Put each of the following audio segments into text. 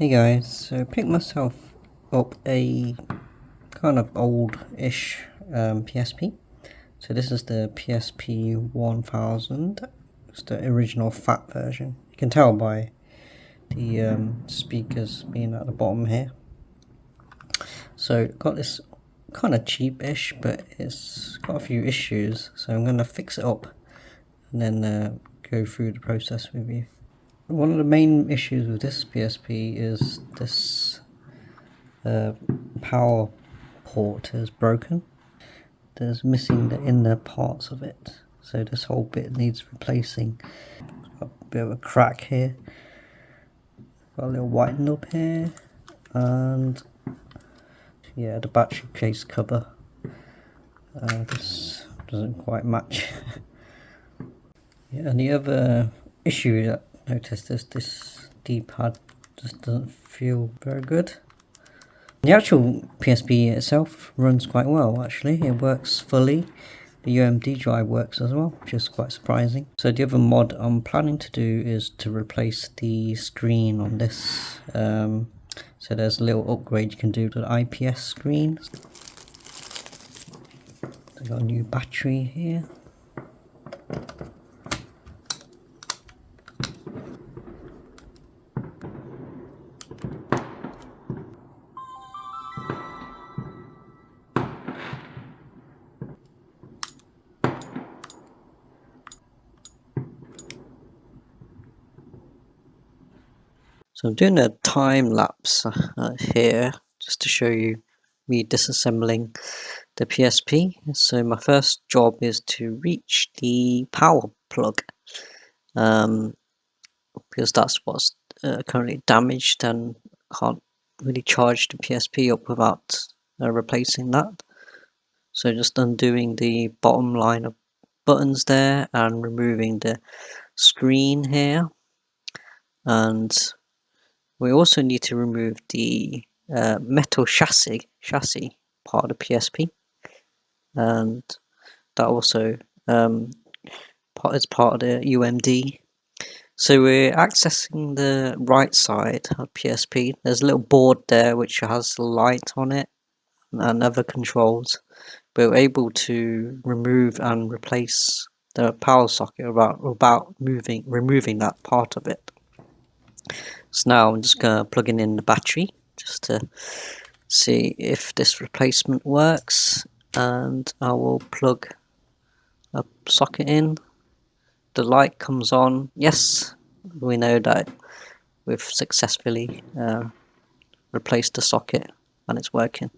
Hey guys, so I picked myself up a kind of old-ish PSP. So this is the PSP 1000. It's the original fat version. You can tell by the speakers being at the bottom here. So got this kind of cheap-ish, but it's got a few issues. So I'm going to fix it up and then go through the process with you. One of the main issues with this PSP is this power port is broken. There's missing the inner parts of it, so this whole bit needs replacing. Got a bit of a crack here, got a little whiten up here, and yeah, the battery case cover. This doesn't quite match. Yeah, and the other issue that I noticed is this D-pad just doesn't feel very good. The actual PSP itself runs quite well actually, it works fully. The UMD drive works as well, which is quite surprising. So the other mod I'm planning to do is to replace the screen on this. So there's a little upgrade you can do to the IPS screen. I got a new battery here. So I'm doing a time lapse here just to show you me disassembling the PSP. So my first job is to reach the power plug, because that's what's currently damaged and can't really charge the PSP up without replacing that. So just undoing the bottom line of buttons there and removing the screen here, and we also need to remove the metal chassis part of the PSP, and that also is part of the UMD. So we're accessing the right side of PSP. There's a little board there which has a light on it and other controls, but we're able to remove and replace the power socket without removing that part of it. So now I'm just going to plug in the battery just to see if this replacement works, and I will plug a socket in. The light comes on. Yes, we know that we've successfully replaced the socket and it's working.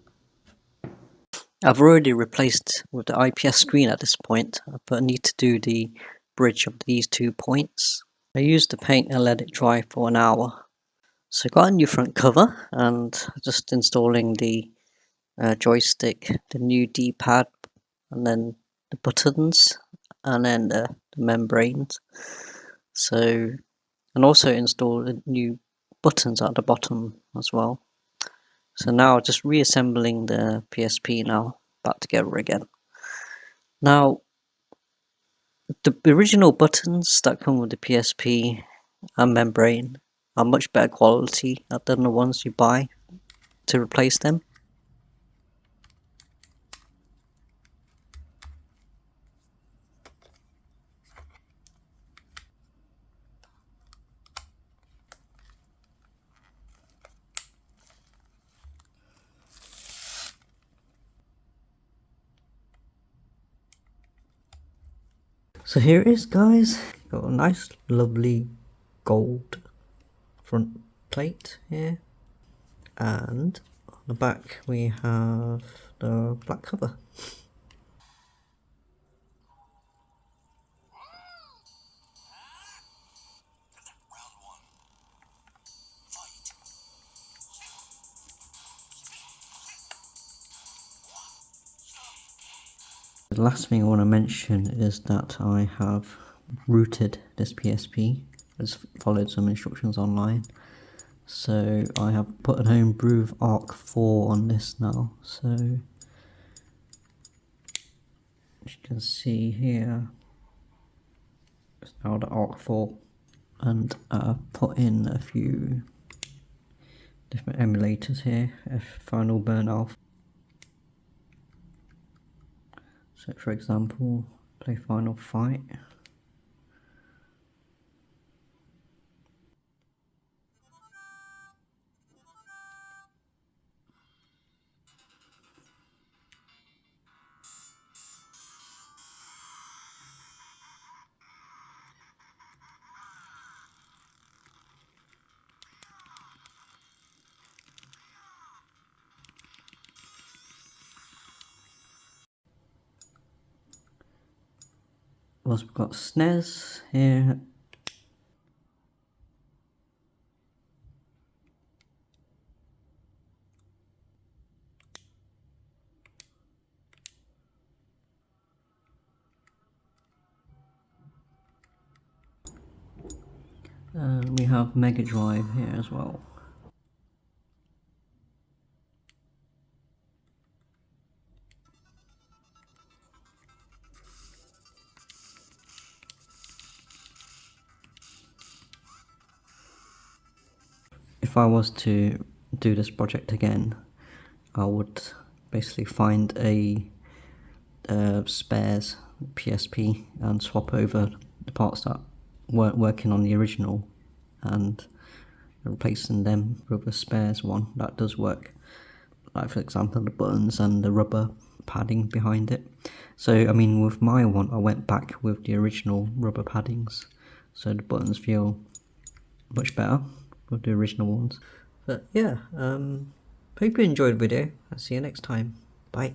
I've already replaced with the IPS screen at this point, but I need to do the bridge of these 2 points. I used the paint and let it dry for an hour. So I got a new front cover and just installing the joystick, the new D-pad, and then the buttons, and then the membranes. So, and also install the new buttons at the bottom as well. So now just reassembling the PSP now back together again. Now the original buttons that come with the PSP and membrane are much better quality than the ones you buy to replace them. So here it is, guys. Got a nice lovely gold front plate here, and on the back we have the black cover. The last thing I want to mention is that I have rooted this PSP. I just followed some instructions online. So I have put an homebrew Arc 4 on this now. So as you can see here, it's now the Arc 4, and I've put in a few different emulators here, Final Burn Alpha. So for example, play Final Fight. We've got SNES here. We have Mega Drive here as well. If I was to do this project again, I would basically find a spares PSP and swap over the parts that weren't working on the original and replacing them with a spares one that does work, like for example the buttons and the rubber padding behind it. So I mean, with my one I went back with the original rubber paddings, so the buttons feel much better with the original ones. But yeah, hope you enjoyed the video. I'll see you next time. Bye.